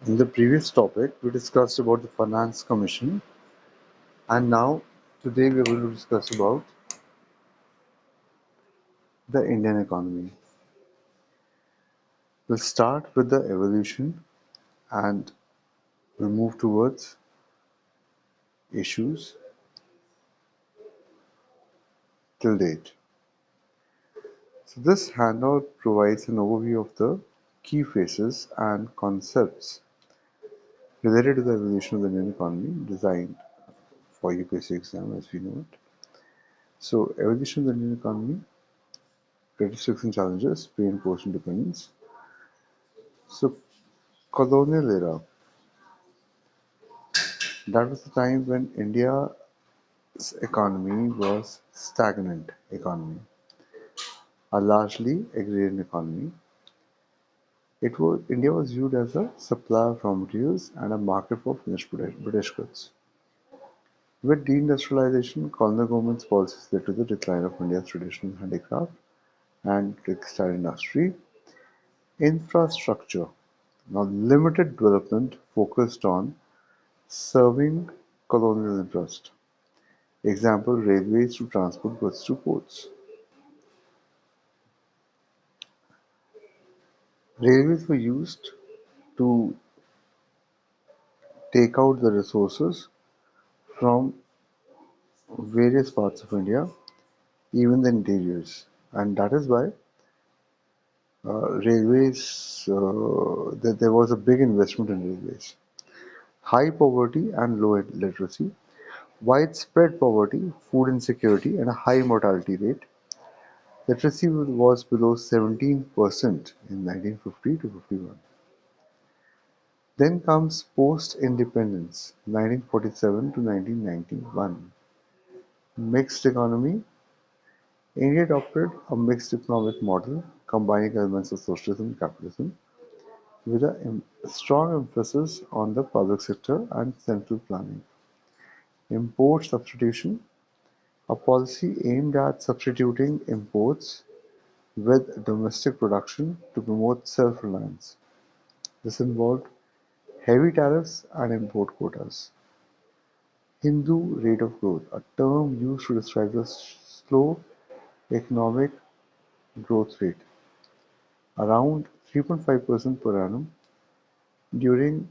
In the previous topic, we discussed about the Finance Commission, and now today we are going to discuss about the Indian economy. We'll start with the evolution and we'll move towards issues till date. So this handout provides an overview of the key phases and concepts related to the evolution of the Indian economy designed for UPSC exam as we know it. So evolution of the Indian economy, characteristics and challenges, pre and post independence. So colonial era, that was the time when India's economy was stagnant economy, a largely agrarian economy. India was viewed as a supplier of raw materials and a market for finished British goods. With deindustrialization, colonial government's policies led to the decline of India's traditional handicraft and textile industry. Infrastructure. Now limited development focused on serving colonial interest. Example, railways to transport goods to ports. Railways were used to take out the resources from various parts of India, even the interiors, and that is why there was a big investment in railways. High poverty and low literacy, widespread poverty, food insecurity, and a high mortality rate. Literacy was below 17% in 1950 to 51. Then comes post-independence, 1947 to 1991. Mixed economy. India adopted a mixed economic model combining elements of socialism and capitalism with a strong emphasis on the public sector and central planning. Import substitution, a policy aimed at substituting imports with domestic production to promote self-reliance. This involved heavy tariffs and import quotas. Hindu rate of growth, a term used to describe the slow economic growth rate, around 3.5% per annum. During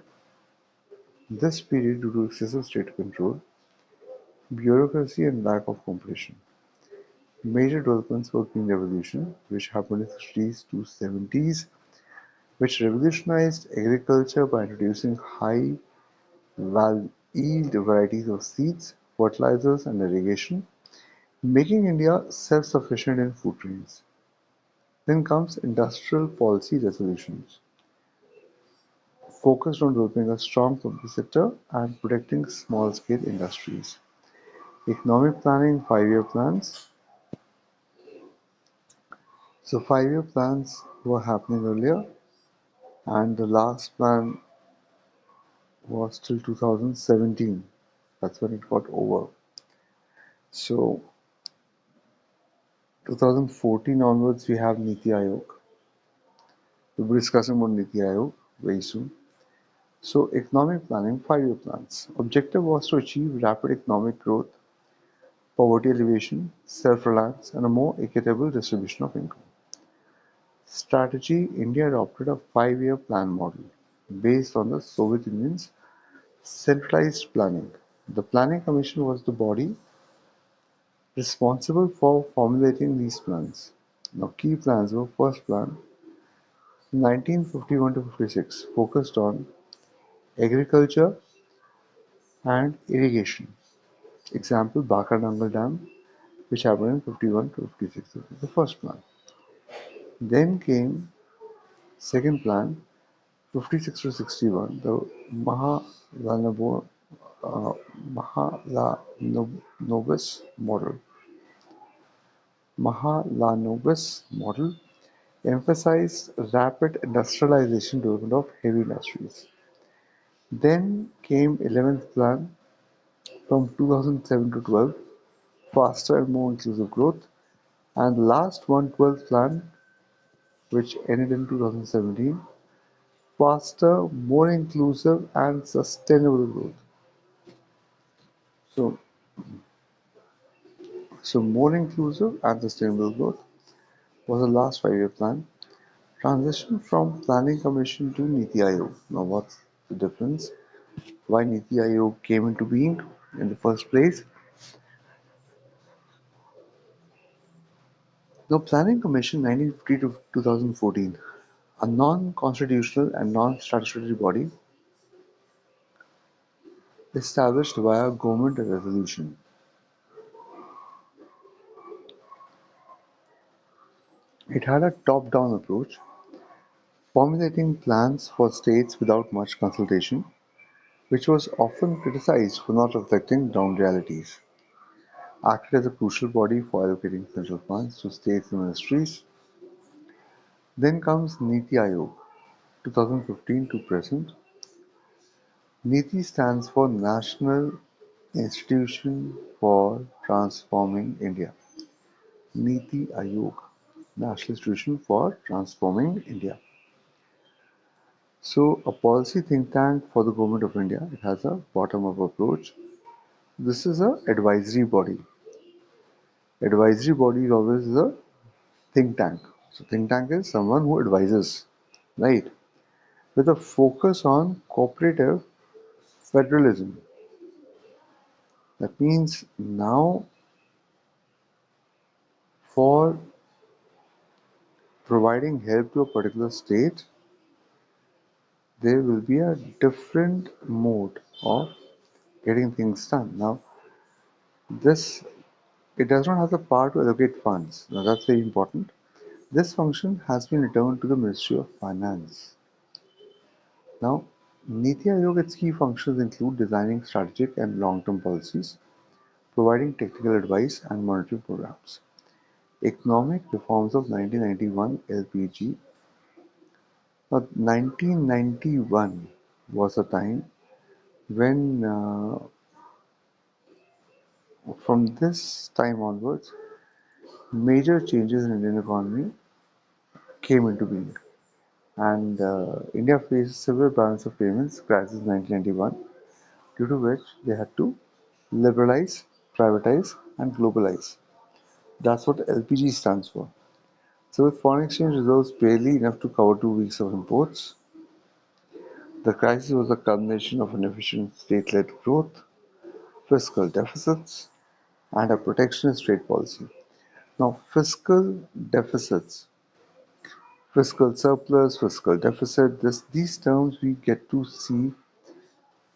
this period, due to excessive state control, bureaucracy and lack of competition. Major developments were Green Revolution, which happened in the 60s to 70s, which revolutionized agriculture by introducing high yield varieties of seeds, fertilizers, and irrigation, making India self-sufficient in food grains. Then comes industrial policy resolutions, focused on developing a strong public sector and protecting small-scale industries. Economic planning, 5-year plans. So 5-year plans were happening earlier, and the last plan was till 2017. That's when it got over. So 2014 onwards, we have Niti Aayog. We'll be discussing about Niti Aayog very soon. So economic planning, 5-year plans. Objective was to achieve rapid economic growth, poverty alleviation, self-reliance, and a more equitable distribution of income. Strategy: India adopted a 5-year plan model based on the Soviet Union's centralized planning. The Planning Commission was the body responsible for formulating these plans. Now, key plans were: first plan, 1951 to 56, focused on agriculture and irrigation. Example, Bakar Dam, which happened in 51 to 56. This is the first plan. Then came second plan, 56 to 61, the Mahalanobis model. Mahalanobis model emphasized rapid industrialization development of heavy industries. Then came 11th plan from 2007 to 12, faster and more inclusive growth. And last one, 12th plan, which ended in 2017, faster, more inclusive, and sustainable growth. So, more inclusive and sustainable growth was the last 5-year plan. Transition from Planning Commission to Niti Aayog. Now, what's the difference? Why Niti Aayog came into being in the first place? Now, Planning Commission 1950 to 2014, a non-constitutional and non-statutory body established via government resolution. It had a top-down approach, formulating plans for states without much consultation, which was often criticized for not reflecting ground realities. Acted as a crucial body for allocating central funds to states and ministries. Then comes Niti Aayog, 2015 to present. NITI stands for National Institution for Transforming India. Niti Aayog, National Institution for Transforming India. So, a policy think tank for the Government of India. It has a bottom-up approach. This is a advisory body. Advisory body is always a think tank. So, think tank is someone who advises, right? With a focus on cooperative federalism. That means now for providing help to a particular state, there will be a different mode of getting things done. Now, this it does not have the power to allocate funds. Now, that's very important. This function has been returned to the Ministry of Finance. Now, Niti Aayog, its key functions include designing strategic and long-term policies, providing technical advice and monitoring programs. Economic reforms of 1991 LPG. Now, 1991 was a time when, from this time onwards, major changes in Indian economy came into being, and India faced several balance of payments crisis in 1991, due to which they had to liberalize, privatize, and globalize. That's what LPG stands for. So, with foreign exchange reserves barely enough to cover 2 weeks of imports, the crisis was a culmination of inefficient state-led growth, fiscal deficits, and a protectionist trade policy. Now, fiscal deficits, fiscal surplus, fiscal deficit, these terms we get to see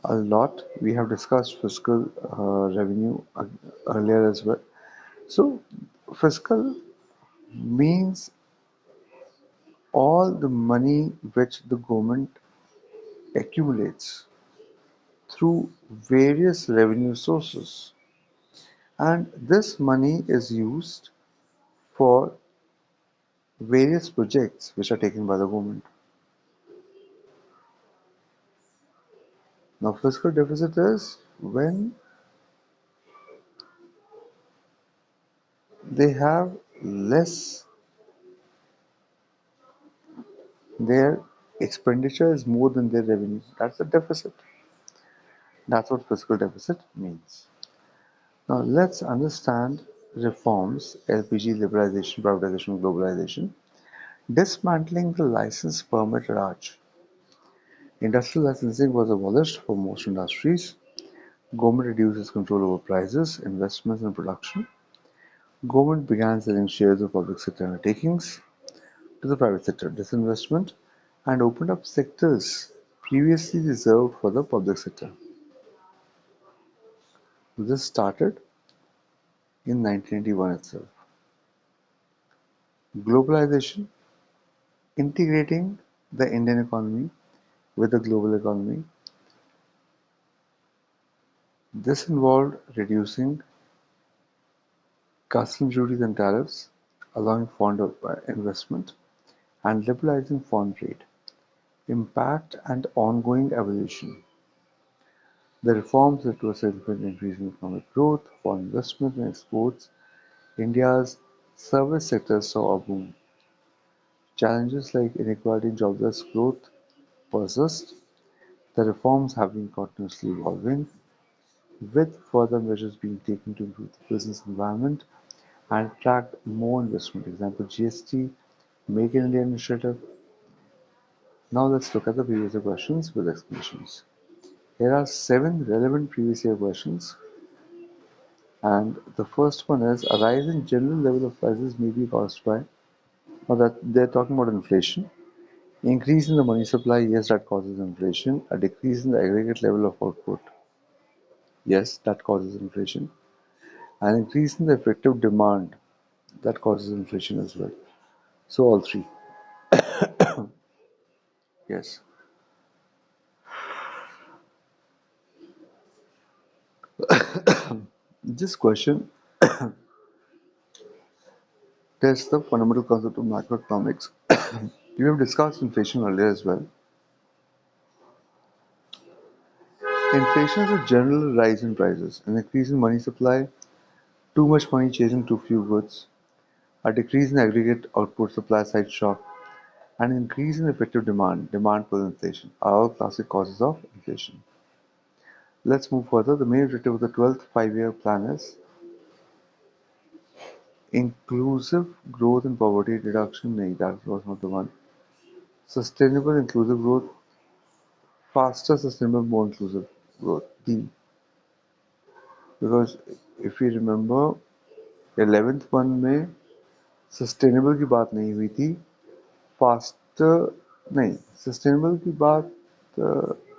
a lot. We have discussed fiscal revenue earlier as well. So, fiscal means all the money which the government accumulates through various revenue sources, and this money is used for various projects which are taken by the government. Now, fiscal deficit is when they have less, their expenditure is more than their revenue. That's a deficit. That's what fiscal deficit means. Now, let's understand reforms, LPG liberalization, privatization, globalization, dismantling the license permit Raj. Industrial licensing was abolished for most industries. Government reduces control over prices, investments, and production. Government began selling shares of public sector undertakings to the private sector, disinvestment, and opened up sectors previously reserved for the public sector. This started in 1981 itself. Globalization, integrating the Indian economy with the global economy. This involved reducing customs duties and tariffs, allowing foreign investment, and liberalizing foreign trade. Impact and ongoing evolution. The reforms led to a significant increase in economic growth, foreign investment and exports. India's service sector saw a boom. Challenges like inequality and jobless growth persist. The reforms have been continuously evolving, with further measures being taken to improve the business environment and attract more investment. Example GST, Make in India initiative. Now let's look at the previous year questions with explanations. Here are 7 relevant previous year questions, and the first one is a rise in general level of prices may be caused by, now that they're talking about inflation. Increase in the money supply, yes, that causes inflation. A decrease in the aggregate level of output, yes, that causes inflation. An increase in the effective demand, that causes inflation as well. So all three, yes. This question tests the fundamental concept of macroeconomics. We have discussed inflation earlier as well. Inflation is a general rise in prices, an increase in money supply, too much money chasing too few goods, a decrease in aggregate output supply side shock, and an increase in effective demand, demand plus inflation, are all classic causes of inflation. Let's move further. The main objective of the 12th five-year plan is inclusive growth and poverty reduction. No, that was not the one. Sustainable inclusive growth, faster sustainable more inclusive growth. D. Because if you remember 11th one में sustainable की बात नहीं हुई थी, faster नहीं, sustainable की बात,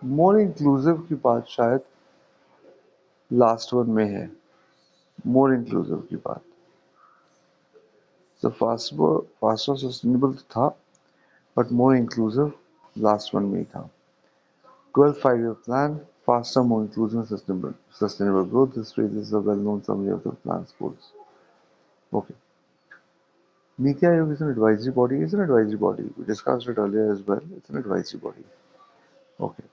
more inclusive की बात शायद लास्ट वन में है, मोर इंक्लूसिव की बात. So faster सस्टेनेबल था, but more inclusive last one में ही था. 12th five-year plan, faster, more inclusive, sustainable growth. This phrase is a well-known summary of the plan's goals. Okay. Niti Aayog is an advisory body. It's an advisory body. We discussed it earlier as well. It's an advisory body. Okay.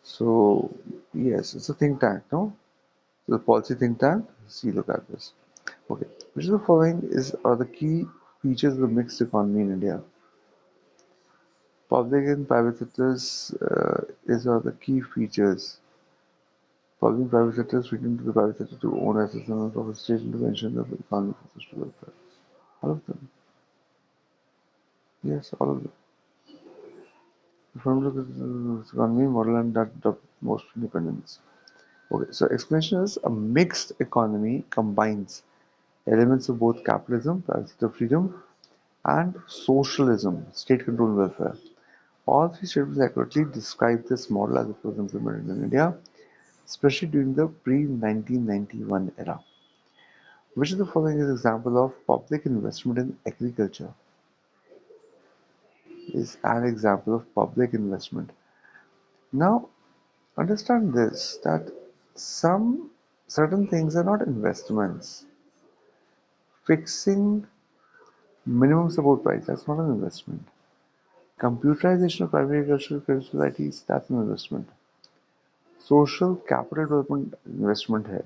So, yes, it's a think tank, no? So the policy think tank. See, look at this. Okay. Which of the following are the key features of the mixed economy in India? Public and private sectors are the key features. Public and private sectors freedom to the private sector to own assets and of state intervention of the economy for social welfare. All of them. Yes, all of them. From the economy model and that the most independence. Okay, so explanation is a mixed economy combines elements of both capitalism, private sector freedom, and socialism, state control and welfare. All three statements accurately describe this model as it was implemented in India, especially during the pre-1991 era. Which of the following is an example of public investment in agriculture? Is an example of public investment. Now, understand this that some certain things are not investments. Fixing minimum support price, that's not an investment. Computerization of primary agricultural credit societies, that's an investment. Social capital development investment है.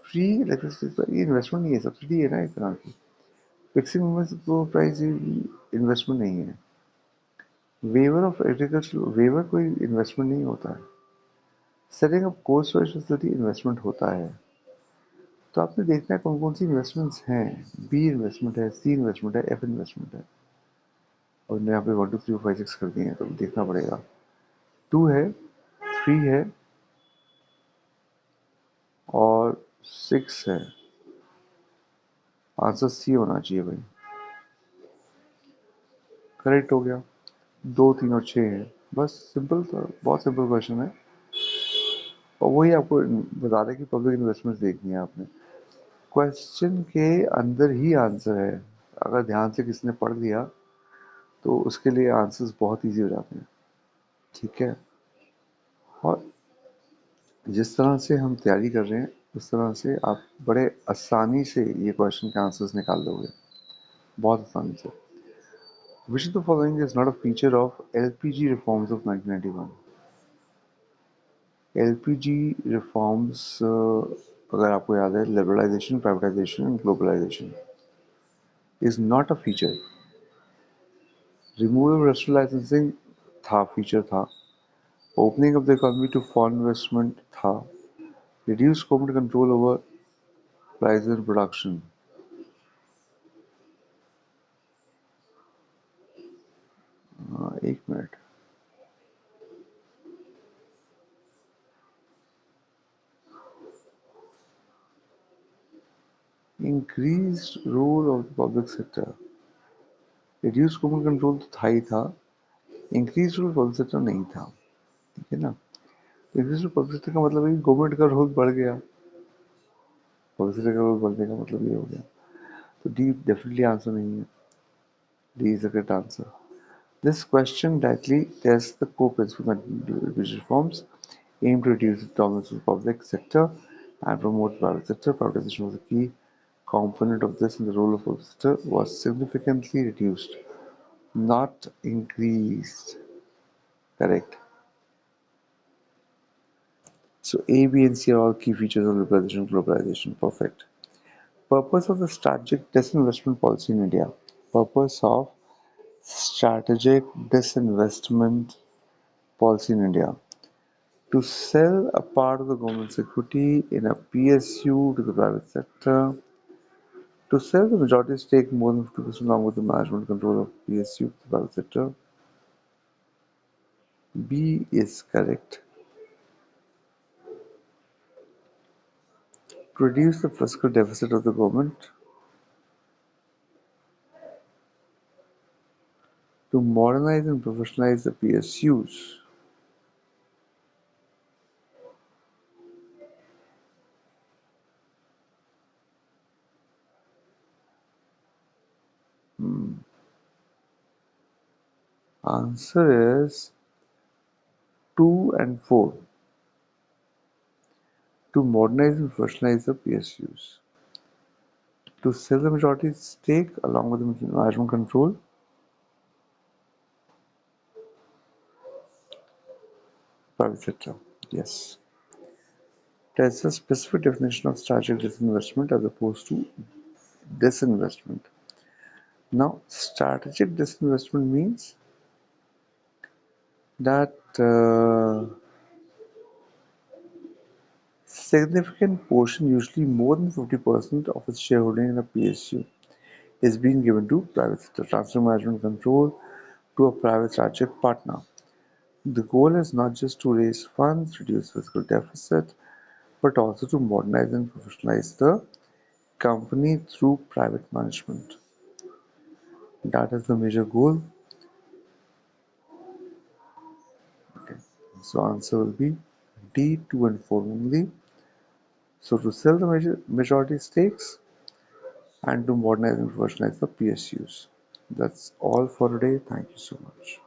Free electricity ये investment नहीं है, subsidy है ना एक तरह की. Fixing minimum price investment नहीं है. वेवर ऑफ एग्रीकल्चर वेवर कोई इन्वेस्टमेंट नहीं होता है. Setting up cold storage facility investment होता है. तो आपने देखना है कौन कौन सी इन्वेस्टमेंट्स हैं. बी इन्वेस्टमेंट है, सी इन्वेस्टमेंट है, एफ इन्वेस्टमेंट है. और यहाँ पे 1 2 3 4 5 6 कर दिए हैं तो देखना पड़ेगा. 2 है, 3 है और 6 है. आंसर सी होना चाहिए भाई. करेक्ट हो गया. 2 3 और 6 है. बस सिंपल था, बहुत सिंपल क्वेश्चन है. और वही आपको बता दें कि पब्लिक इन्वेस्टमेंट देखनी है आपने. क्वेश्चन के अंदर ही आंसर है. अगर ध्यान से किसी ने पढ़ लिया तो उसके लिए आंसर्स बहुत इजी हो जाते हैं. ठीक है. और जिस तरह से हम तैयारी कर रहे हैं उस तरह से आप बड़े आसानी से ये क्वेश्चन के आंसर्स निकाल दोगे, बहुत आसानी से. Which of the following is not a feature of LPG reforms of 1991? LPG reforms, अगर आपको याद है, liberalization, privatization and globalization, is not a feature. Removal of restaurant licensing था फीचर था, opening of the economy to foreign investment था, reduce government control over price and production. एक मिनट। Increase role of the public sector, reduce government control तो था ही था, increase role public sector नहीं था। ठीक है ना। इंक्रीज रोल पब्लिक सेक्टर का मतलब है कि गवर्नमेंट का रोल बढ़ गया, पब्लिक सेक्टर का रोल बढ़ने का मतलब ये हो गया। तो डी डेफिनेटली आंसर नहीं है, D is the correct answer. This question directly tests the core principle that reforms aim to reduce the dominance of the public sector and promote private sector. Privatization was a key component of this, and the role of public sector was significantly reduced, not increased. Correct. So A, B, and C are all key features of liberalization and globalization. Perfect. Purpose of the strategic disinvestment policy in India. Purpose of strategic disinvestment policy in India. To sell a part of the government's equity in a PSU to the private sector, to sell the majority stake more than 50% along with the management control of PSU to the private sector. B is correct. To reduce the fiscal deficit of the government, to modernize and professionalize the PSUs, answer is 2 and 4. To modernize and professionalize the PSUs, to sell the majority stake along with the management control, private sector. Yes. There's a specific definition of strategic disinvestment as opposed to disinvestment. Now, strategic disinvestment means that significant portion, usually more than 50% of its shareholding in a PSU, is being given to private sector, transfer management control to a private strategic partner. The goal is not just to raise funds, reduce fiscal deficit, but also to modernize and professionalize the company through private management. That is the major goal. Okay. So answer will be D, 2 and 4 only. So to sell the majority stakes and to modernize and professionalize the PSUs. That's all for today. Thank you so much.